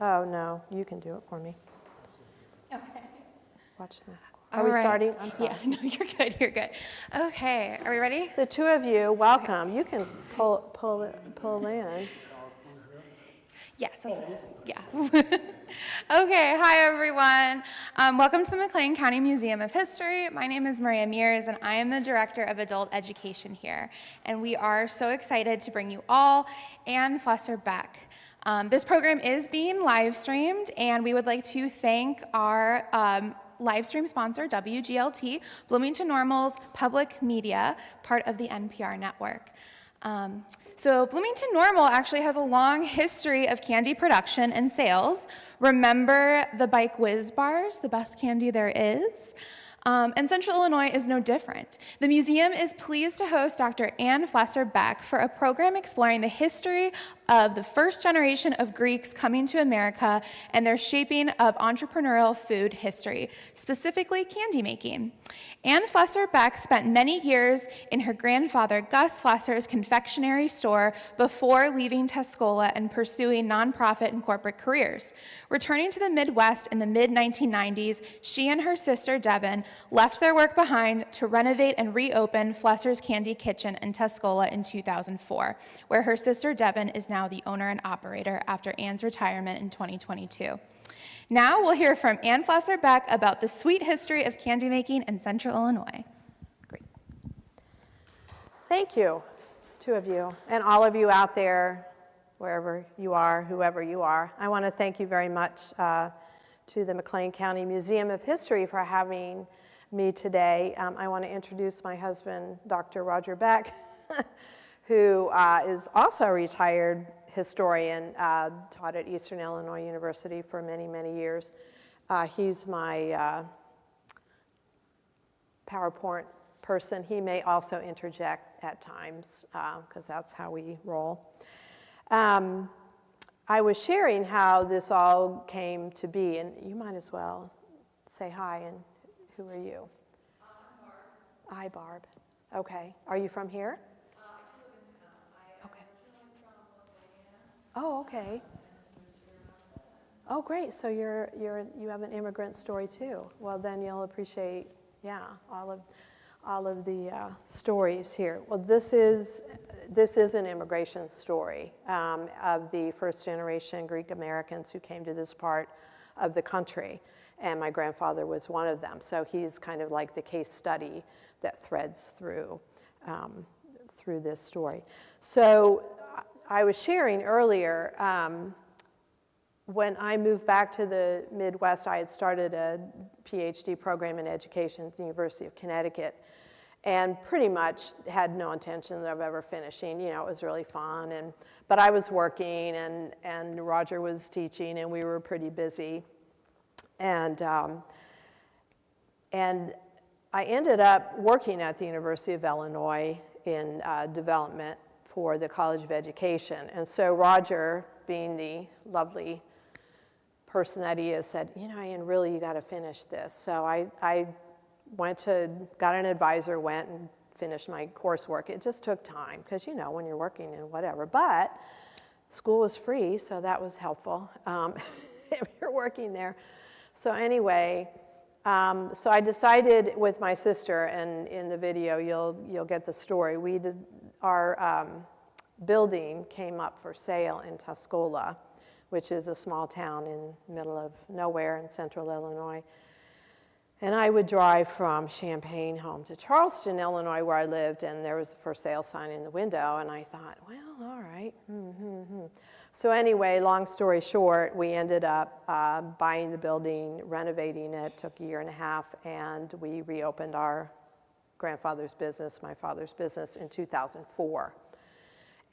Oh, no, you can do it for me. Okay. Watch that. Are we starting? I'm sorry. Yeah, no, you're good, you're good. Okay, are we ready? The two of you, welcome. Okay. You can pull in. Yes, yeah. Okay, hi everyone. Welcome to the McLean County Museum of History. My name is Maria Mears and I am the Director of Adult Education here. And we are so excited to bring you all Anne Flesor Beck. This program is being live streamed and we would like to thank our live stream sponsor, WGLT, Bloomington Normal's Public Media, part of the NPR network. So Bloomington Normal actually has a long history of candy production and sales. Remember the Bike Whiz bars, the best candy there is? And Central Illinois is no different. The museum is pleased to host Dr. Anne Flesor Beck for a program exploring the history of the first generation of Greeks coming to America and their shaping of entrepreneurial food history, specifically candy making. Anne Flesor Beck spent many years in her grandfather Gus Flesor's confectionery store before leaving Tuscola and pursuing nonprofit and corporate careers. Returning to the Midwest in the mid-1990s, she and her sister Devin left their work behind to renovate and reopen Flesor's Candy Kitchen in Tuscola in 2004, where her sister Devin is now the owner and operator after Anne's retirement in 2022. Now we'll hear from Anne Flesor Beck about the sweet history of candy making in Central Illinois. Great. Thank you, two of you, and all of you out there, wherever you are, whoever you are. I want to thank you very much to the McLean County Museum of History for having me today. I want to introduce my husband, Dr. Roger Beck, who is also a retired historian, taught at Eastern Illinois University for many, many years. He's my PowerPoint person. He may also interject at times, because that's how we roll. I was sharing how this all came to be, and you might as well say hi, and who are you? I'm Barb. Hi, Barb. Okay. Are you from here? I live in town. Okay. Originally from Lithuania. Oh, okay. Oh, great. So you have an immigrant story too. Well, then you'll appreciate, yeah, all of the stories here. Well, this is an immigration story of the first generation Greek Americans who came to this part of the country, and my grandfather was one of them. So he's kind of like the case study that threads through this story. So I was sharing earlier, when I moved back to the Midwest, I had started a PhD program in education at the University of Connecticut, and pretty much had no intention of ever finishing. You know, it was really fun, but I was working, and Roger was teaching, and we were pretty busy. And I ended up working at the University of Illinois in development for the College of Education. And so Roger, being the lovely person that he is, said, you know, Anne, really, you got to finish this. So I got an advisor, went and finished my coursework. It just took time, because, you know, when you're working and whatever. But school was free, so that was helpful if you're working there. So anyway, so I decided with my sister, and in the video you'll get the story. Our building came up for sale in Tuscola, which is a small town in the middle of nowhere in central Illinois. And I would drive from Champaign home to Charleston, Illinois, where I lived, and there was a for sale sign in the window, and I thought, well, all right. So anyway, long story short, we ended up buying the building, renovating it, took a year and a half, and we reopened our grandfather's business, my father's business, in 2004.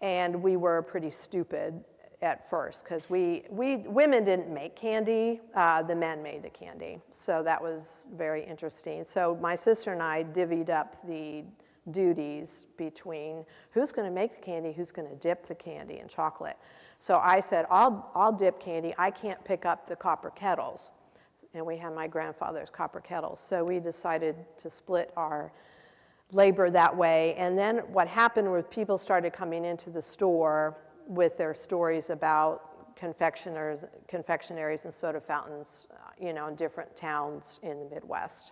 And we were pretty stupid at first, because women didn't make candy, the men made the candy. So that was very interesting. So my sister and I divvied up the duties between who's going to make the candy, who's going to dip the candy in chocolate. So I said, I'll dip candy. I can't pick up the copper kettles. And we had my grandfather's copper kettles. So we decided to split our labor that way. And then what happened was people started coming into the store with their stories about confectionaries and soda fountains, in different towns in the Midwest.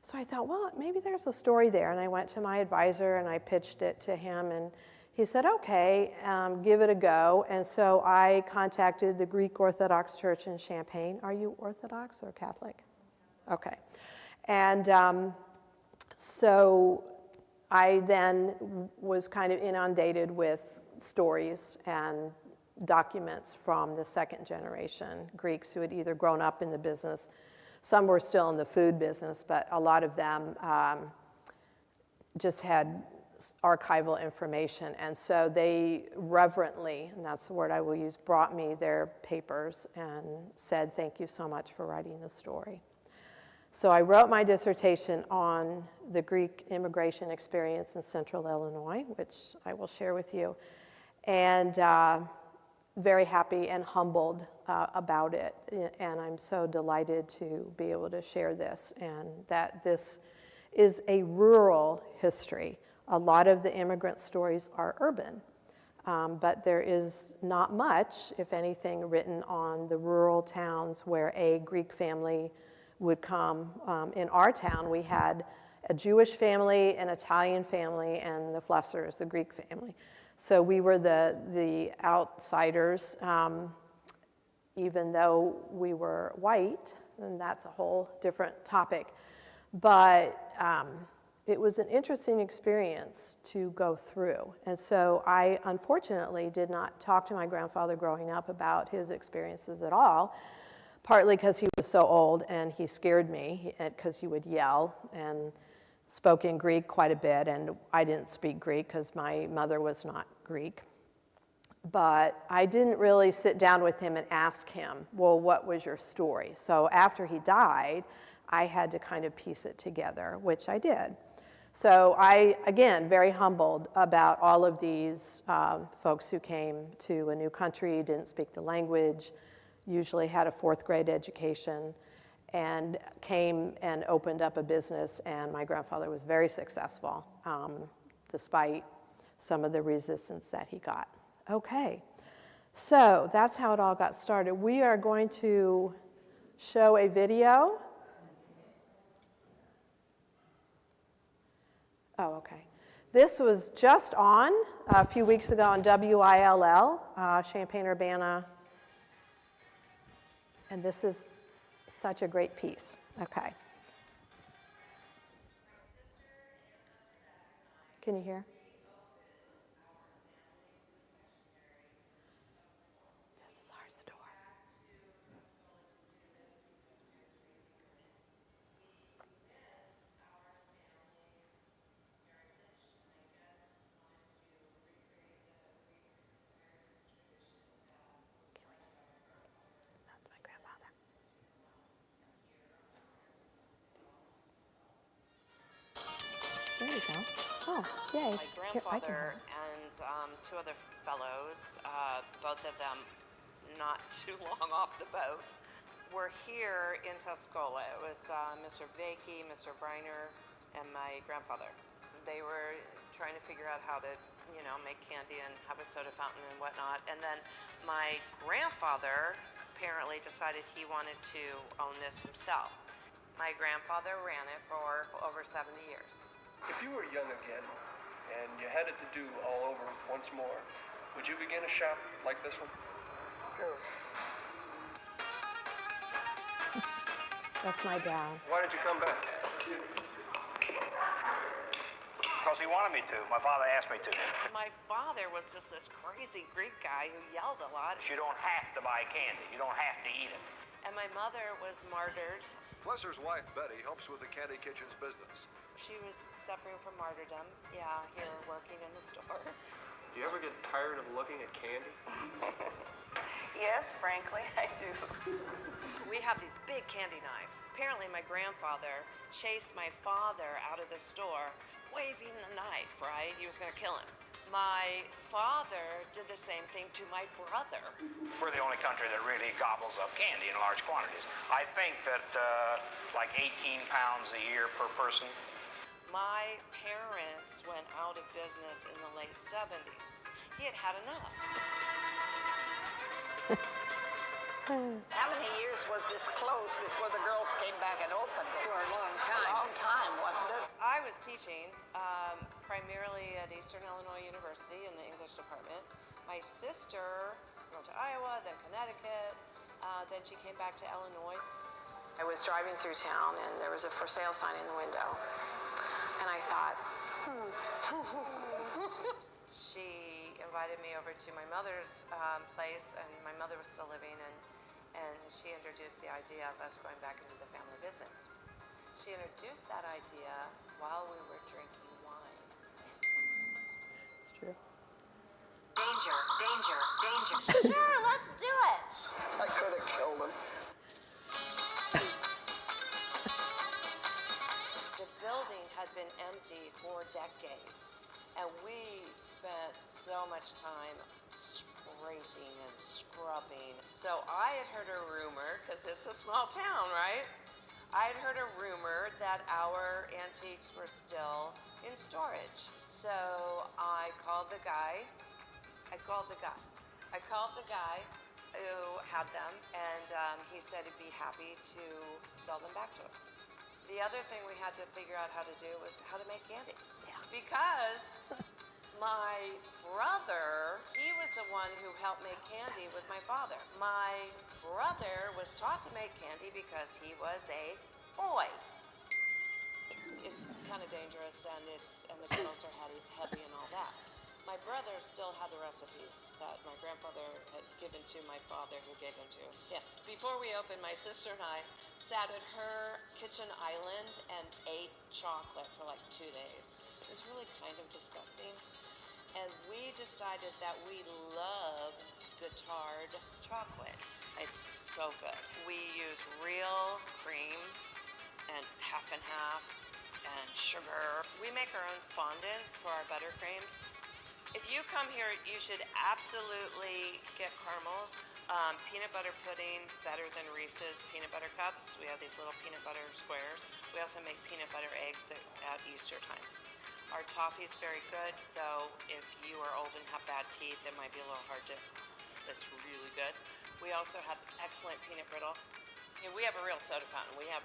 So I thought, well, maybe there's a story there. And I went to my advisor and I pitched it to him, and he said, okay, give it a go. And so I contacted the Greek Orthodox Church in Champaign. Are you Orthodox or Catholic? Okay. And so I then was kind of inundated with stories and documents from the second generation Greeks who had either grown up in the business. Some were still in the food business, but a lot of them just had archival information. And so they reverently, and that's the word I will use, brought me their papers and said, thank you so much for writing the story. So I wrote my dissertation on the Greek immigration experience in Central Illinois, which I will share with you, and very happy and humbled about it. And I'm so delighted to be able to share this, and that this is a rural history. A lot of the immigrant stories are urban, but there is not much, if anything, written on the rural towns where a Greek family would come. In our town, we had a Jewish family, an Italian family, and the Flesors, the Greek family. So we were the outsiders, even though we were white, and that's a whole different topic. But it was an interesting experience to go through. And so I, unfortunately, did not talk to my grandfather growing up about his experiences at all, partly because he was so old and he scared me because he would yell and spoke in Greek quite a bit, and I didn't speak Greek because my mother was not Greek. But I didn't really sit down with him and ask him, well, what was your story? So after he died, I had to kind of piece it together, which I did. So I, again, very humbled about all of these folks who came to a new country, didn't speak the language, usually had a 4th grade education, and came and opened up a business, and my grandfather was very successful, despite some of the resistance that he got. Okay, so that's how it all got started. We are going to show a video. Oh, okay. This was just on a few weeks ago on WILL, Champaign-Urbana, and this is such a great piece. Okay. Can you hear? This is our store. That's my grandfather. There you go. Oh, yay. My grandfather and 2 other fellows, both of them not too long off the boat, were here in Tuscola. It was Mr. Becky, Mr. Briner, and my grandfather. They were trying to figure out how to, make candy and have a soda fountain and whatnot. And then my grandfather apparently decided he wanted to own this himself. My grandfather ran it for over 70 years. If you were young again and you had it to do all over once more, would you begin a shop like this one? Sure. That's my dad. Why did you come back? Because he wanted me to. My father asked me to. My father was just this crazy Greek guy who yelled a lot. You don't have to buy candy. You don't have to eat it. And my mother was martyred. Flesor's wife, Betty, helps with the Candy Kitchen's business. She was suffering from martyrdom, here working in the store. Do you ever get tired of looking at candy? Yes, frankly, I do. We have these big candy knives. Apparently my grandfather chased my father out of the store waving the knife, right? He was going to kill him. My father did the same thing to my brother. We're the only country that really gobbles up candy in large quantities. I think that like 18 pounds a year per person. My parents went out of business in the late 70s. He had had enough. How many years was this closed before the girls came back and opened it? For a long time. A long time, wasn't it? I was teaching primarily at Eastern Illinois University in the English department. My sister went to Iowa, then Connecticut, then she came back to Illinois. I was driving through town and there was a for sale sign in the window. And I thought, She invited me over to my mother's place, and my mother was still living, and she introduced the idea of us going back into the family business. She introduced that idea while we were drinking wine. It's true. Danger, danger, danger. Sure, let's do it. I could have killed him. The building had been empty for decades, and we spent so much time scraping and scrubbing. So I had heard a rumor, because it's a small town, right? I had heard a rumor that our antiques were still in storage. So I called the guy who had them, and he said he'd be happy to sell them back to us. The other thing we had to figure out how to do was how to make candy. Yeah. Because my brother, he was the one who helped make candy with my father. My brother was taught to make candy because he was a boy. It's kind of dangerous, and the girls are heavy and all that. My brother still had the recipes that my grandfather had given to my father, who gave them to him. Before we opened, my sister and I sat at her kitchen island and ate chocolate for like 2 days. It was really kind of disgusting. And we decided that we love Guittard chocolate. It's so good. We use real cream and half and sugar. We make our own fondant for our buttercreams. If you come here, you should absolutely get caramels. Peanut butter pudding, better than Reese's peanut butter cups. We have these little peanut butter squares. We also make peanut butter eggs at Easter time. Our toffee's very good, though if you are old and have bad teeth, it might be a little hard to. It's really good. We also have excellent peanut brittle. We have a real soda fountain. We have,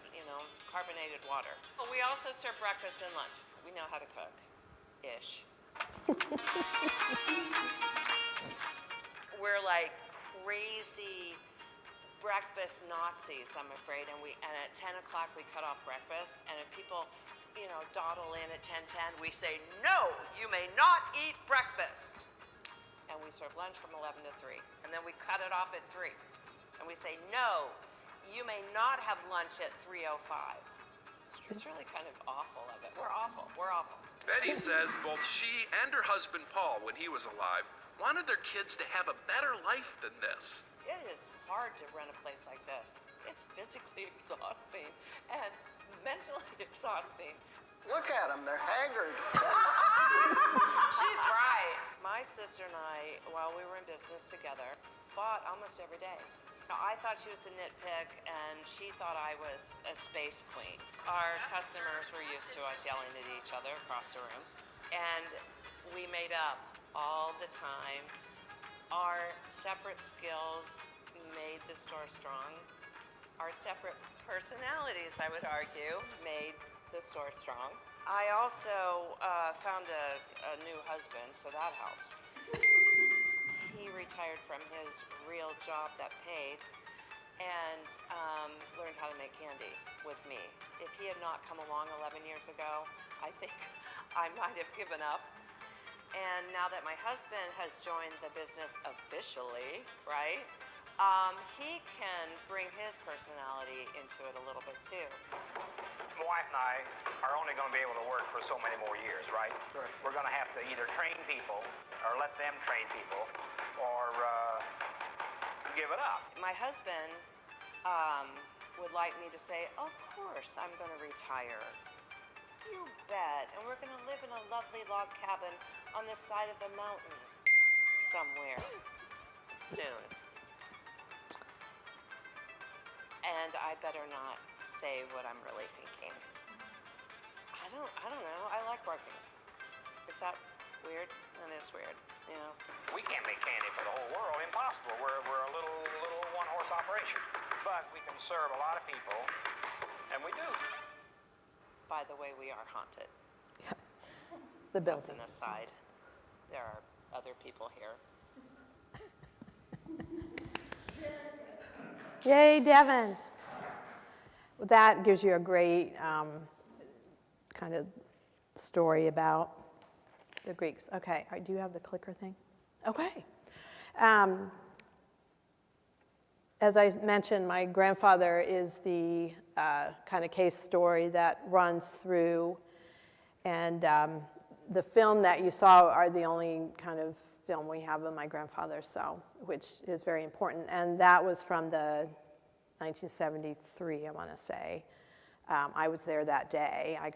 carbonated water. We also serve breakfast and lunch. We know how to cook, ish. We're like crazy breakfast Nazis, I'm afraid, and at 10 o'clock we cut off breakfast, and if people, dawdle in at 10:10, we say, no, you may not eat breakfast. And we serve lunch from 11 to 3, and then we cut it off at 3, and we say, no, you may not have lunch at 3:05. It's really kind of awful of it. We're awful. Betty says both she and her husband Paul, when he was alive, wanted their kids to have a better life than this. It is hard to run a place like this. It's physically exhausting and mentally exhausting. Look at them, they're haggard. She's right. My sister and I, while we were in business together, fought almost every day. I thought she was a nitpick, and she thought I was a space queen. Our customers were used to us yelling at each other across the room, and we made up all the time. Our separate skills made the store strong. Our separate personalities, I would argue, made the store strong. I also found a new husband, so that helped. He retired from his real job that paid and learned how to make candy with me. If he had not come along 11 years ago, I think I might have given up. And now that my husband has joined the business officially, right, he can bring his personality into it a little bit too. My wife and I are only going to be able to work for so many more years, right? Right. We're going to have to either train people or let them train people or give it up. My husband would like me to say, of course I'm going to retire. You bet. And we're going to live in a lovely log cabin on the side of the mountain somewhere soon. And I better not say what I'm really thinking. I don't know. I like working. Is that Weird? That is weird, you know. We can't make candy for the whole world. Impossible. We're a little one-horse operation. But we can serve a lot of people, and we do. By the way, we are haunted. The That's building. an aside. There are other people here. Yay, Devin. Well, that gives you a great kind of story about the Greeks. Okay, do you have the clicker thing? Okay. As I mentioned, my grandfather is the kind of case story that runs through, and the film that you saw are the only kind of film we have of my grandfather, so, which is very important. And that was from the 1973, I want to say. I was there that day. I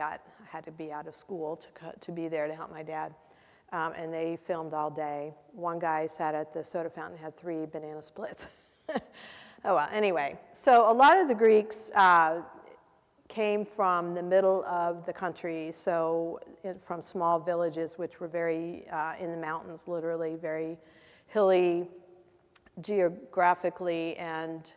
had to be out of school to be there to help my dad. And they filmed all day. One guy sat at the soda fountain and had 3 banana splits. Oh, well, anyway. So a lot of the Greeks came from the middle of the country, so from small villages, which were very in the mountains, literally very hilly geographically and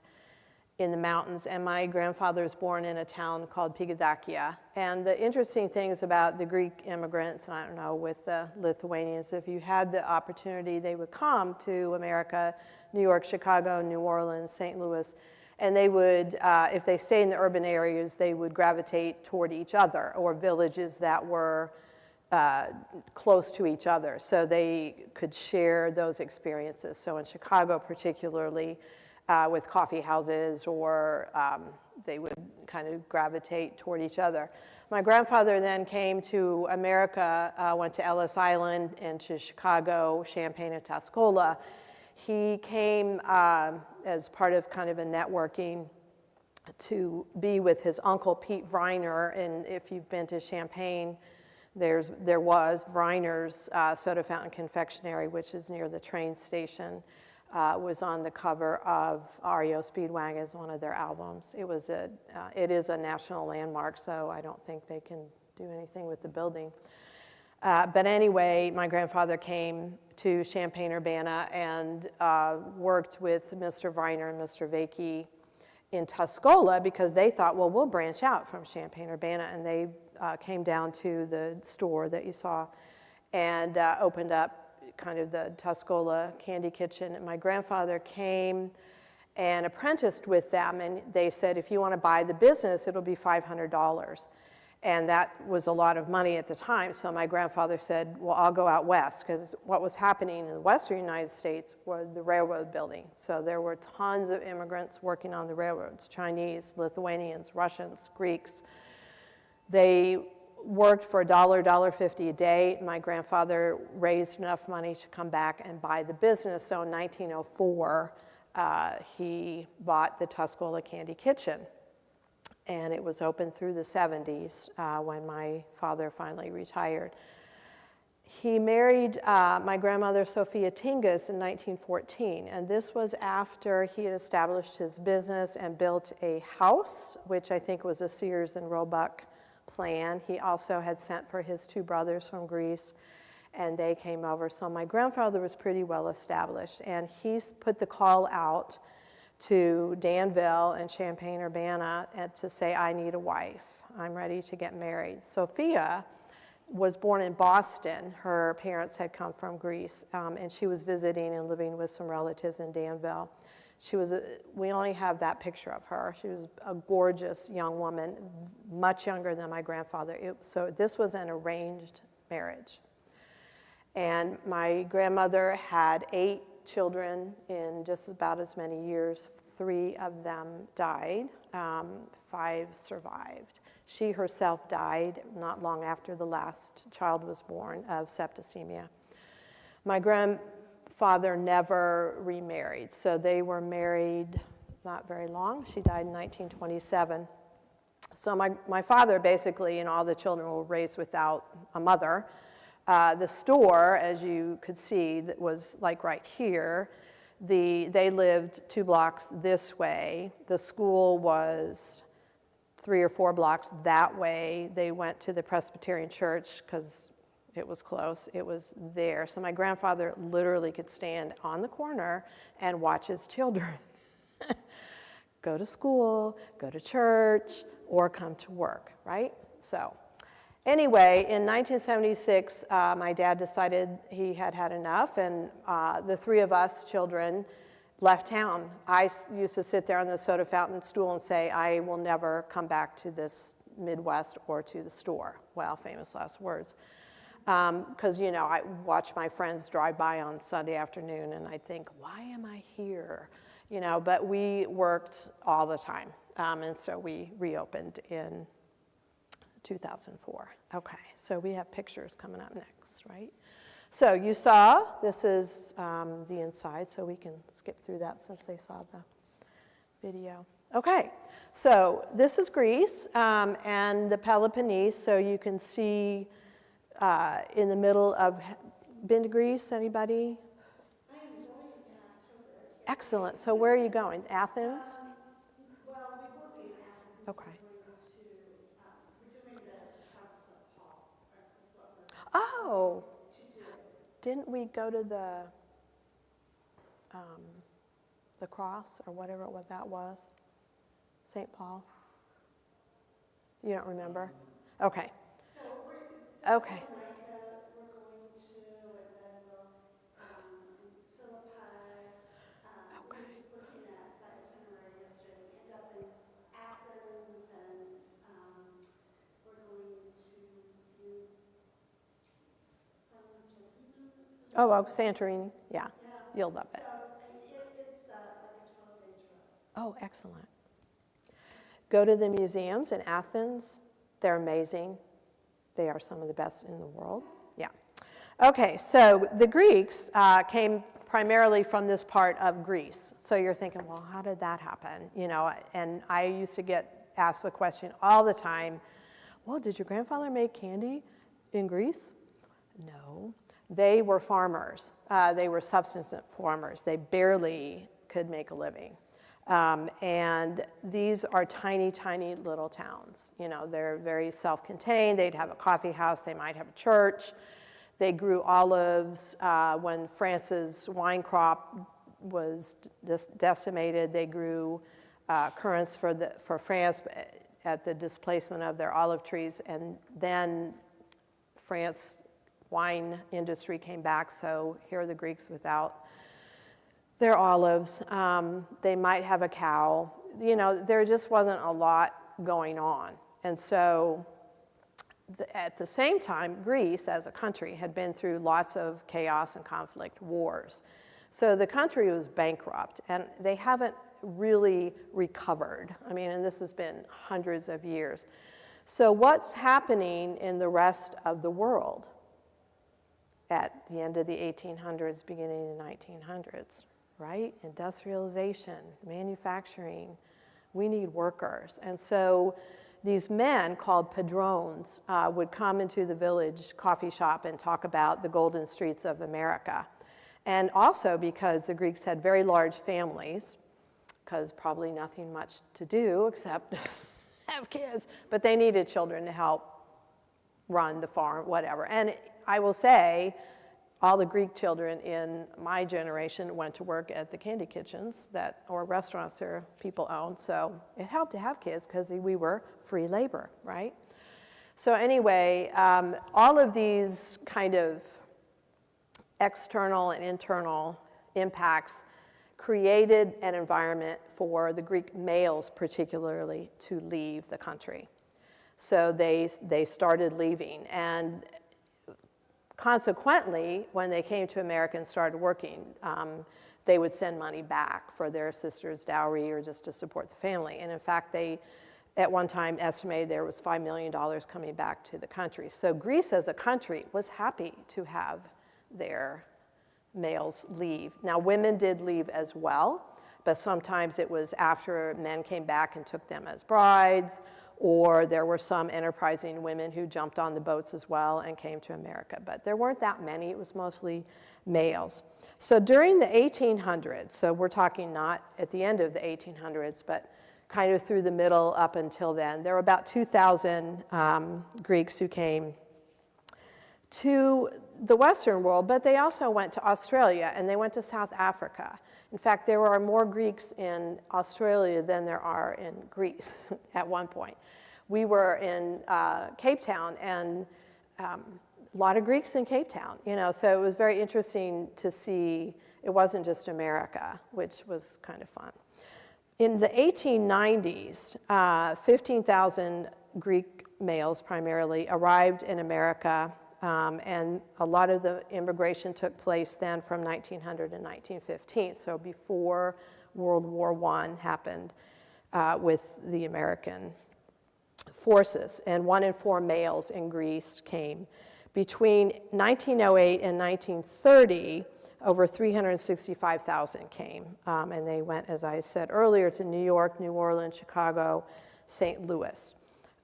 in the mountains. And my grandfather was born in a town called Pigazakia. And the interesting things about the Greek immigrants, and I don't know, with the Lithuanians, if you had the opportunity, they would come to America, New York, Chicago, New Orleans, St. Louis, and they would, if they stayed in the urban areas, they would gravitate toward each other or villages that were close to each other, so they could share those experiences. So in Chicago particularly, with coffee houses, or they would kind of gravitate toward each other. My grandfather then came to America, went to Ellis Island and to Chicago, Champaign, and Tuscola. He came as part of kind of a networking to be with his uncle Pete Vriner, and if you've been to Champaign, there was Vriner's Soda Fountain Confectionery, which is near the train station, was on the cover of REO Speedwagon as one of their albums. It is a national landmark, so I don't think they can do anything with the building. But anyway, my grandfather came to Champaign-Urbana and worked with Mr. Vriner and Mr. Vakey in Tuscola because they thought, well, we'll branch out from Champaign-Urbana, and they came down to the store that you saw and opened up kind of the Tuscola Candy Kitchen. And my grandfather came and apprenticed with them, and they said, if you want to buy the business, it'll be $500. And that was a lot of money at the time, so my grandfather said, well, I'll go out west, because what was happening in the western United States was the railroad building. So there were tons of immigrants working on the railroads, Chinese, Lithuanians, Russians, Greeks. They worked for $1, $1.50 a day. My grandfather raised enough money to come back and buy the business, so in 1904, he bought the Tuscola Candy Kitchen. And it was open through the 70s when my father finally retired. He married my grandmother, Sophia Tingus, in 1914, and this was after he had established his business and built a house, which I think was a Sears and Roebuck plan. He also had sent for his 2 brothers from Greece, and they came over. So my grandfather was pretty well established, and he put the call out to Danville and Champaign-Urbana and to say, I need a wife. I'm ready to get married. Sophia was born in Boston. Her parents had come from Greece, and she was visiting and living with some relatives in Danville. We only have that picture of her. She was a gorgeous young woman, much younger than my grandfather. So this was an arranged marriage. And my grandmother had 8 children in just about as many years. 3 of them died, 5 survived. She herself died not long after the last child was born of septicemia. My grandfather never remarried, so they were married not very long. She died in 1927. So my father basically and all the children were raised without a mother. The store, as you could see, that was like right here. They lived 2 blocks this way. The school was 3 or 4 blocks that way. They went to the Presbyterian church because It was close. It was there. So my grandfather literally could stand on the corner and watch his children go to school, go to church, or come to work, right? So anyway, in 1976, my dad decided he had had enough, and the three of us children left town. I used to sit there on the soda fountain stool and say, I will never come back to this Midwest or to the store. Well, famous last words. Because, you know, I watch my friends drive by on Sunday afternoon, and I think, why am I here? You know, but we worked all the time, and so we reopened in 2004. Okay, so we have pictures coming up next, right? So you saw, this is the inside, so we can skip through that since they saw the video. Okay, so this is Greece and the Peloponnese, so you can see in the middle of, been to Greece, anybody? I am going in October. Excellent, so where are you going, Athens? Well, we will be in Athens. Okay. We're doing the chronicles of Paul, is what we're Oh, to do. didn't we go to the cross or whatever what that was? St. Paul? You don't remember? Okay. So we're Okay. Thessalonica, we're going to, and then we'll Philippi. Okay. We were just looking at the itinerary yesterday. We end up in Athens, and we're going to see Oh, well, Santorini, yeah. You'll love it. So it's like a 12-day trip. Oh, excellent. Go to the museums in Athens. They're amazing. They are some of the best in the world. Yeah. Okay, so the Greeks came primarily from this part of Greece. So you're thinking, well, how did that happen? You know, and I used to get asked the question all the time, well, did your grandfather make candy in Greece? No. They were farmers. They were subsistence farmers. They barely could make a living. And these are tiny, tiny little towns. You know, they're very self-contained. They'd have a coffee house. They might have a church. They grew olives. When France's wine crop was decimated, they grew currants for France at the displacement of their olive trees. And then France wine industry came back, so here are the Greeks without their olives. They might have a cow. You know, there just wasn't a lot going on. And so at the same time, Greece as a country had been through lots of chaos and conflict, wars. So the country was bankrupt, and they haven't really recovered. I mean, and this has been hundreds of years. So what's happening in the rest of the world at the end of the 1800s, beginning of the 1900s, right? Industrialization, manufacturing, we need workers. And so these men called padrones would come into the village coffee shop and talk about the golden streets of America. And also because the Greeks had very large families, because probably nothing much to do except have kids, but they needed children to help run the farm, whatever. And I will say, all the Greek children in my generation went to work at the candy kitchens or restaurants that people owned. So it helped to have kids because we were free labor, right? So anyway, all of these kind of external and internal impacts created an environment for the Greek males particularly to leave the country. So they started leaving, and consequently, when they came to America and started working, they would send money back for their sister's dowry or just to support the family. And in fact, they, at one time, estimated there was $5 million coming back to the country. So Greece as a country was happy to have their males leave. Now, women did leave as well, but sometimes it was after men came back and took them as brides, or there were some enterprising women who jumped on the boats as well and came to America. But there weren't that many, it was mostly males. So during the 1800s, so we're talking not at the end of the 1800s, but kind of through the middle up until then, there were about 2,000 Greeks who came to the Western world, but they also went to Australia and they went to South Africa. In fact, there are more Greeks in Australia than there are in Greece at one point. We were in Cape Town, and a lot of Greeks in Cape Town, you know, so it was very interesting to see it wasn't just America, which was kind of fun. In the 1890s, 15,000 Greek males primarily arrived in America, and a lot of the immigration took place then from 1900 to 1915, so before World War I happened with the American forces, and 1 in 4 males in Greece came. Between 1908 and 1930, over 365,000 came, and they went, as I said earlier, to New York, New Orleans, Chicago, St. Louis.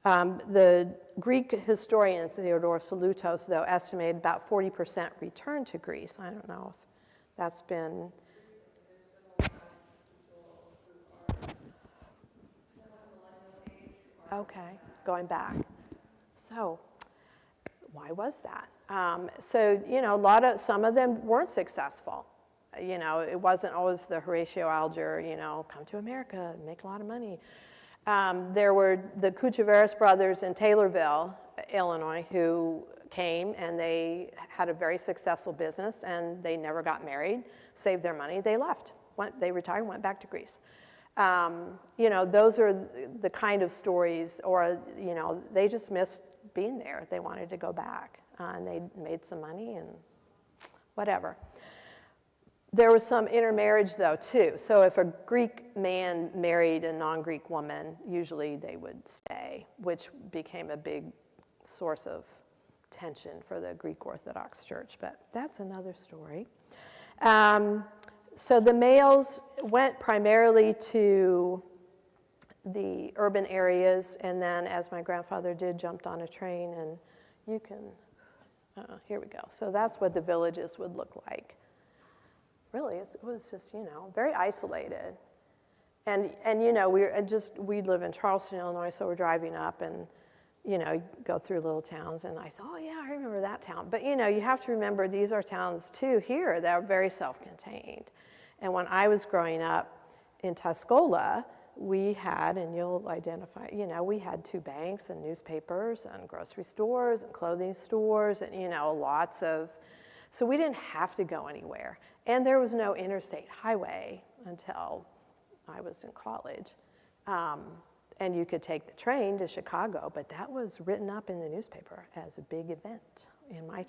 The Greek historian Theodore Salutos, though, estimated about 40% returned to Greece. I don't know if that's been... Okay, going back. So, why was that? So, you know, some of them weren't successful. You know, it wasn't always the Horatio Alger, you know, come to America, make a lot of money. There were the Cuchaveras brothers in Taylorville, Illinois, who came and they had a very successful business and they never got married, saved their money, they left. They retired, went back to Greece. You know, those are the kind of stories, or, you know, they just missed being there. They wanted to go back, and they made some money and whatever. There was some intermarriage, though, too. So if a Greek man married a non-Greek woman, usually they would stay, which became a big source of tension for the Greek Orthodox Church, but that's another story. So the males went primarily to the urban areas, and then, as my grandfather did, jumped on a train, and you can, here we go. So that's what the villages would look like. Really, it was just, you know, very isolated. And you know, we live in Charleston, Illinois, so we're driving up and, you know, go through little towns, and I thought, oh yeah, I remember that town. But you know, you have to remember these are towns too here that are very self-contained. And when I was growing up in Tuscola, we had, and you'll identify, you know, we had 2 banks and newspapers and grocery stores and clothing stores and, you know, lots of, so we didn't have to go anywhere. And there was no interstate highway until I was in college. And you could take the train to Chicago, but that was written up in the newspaper as a big event in my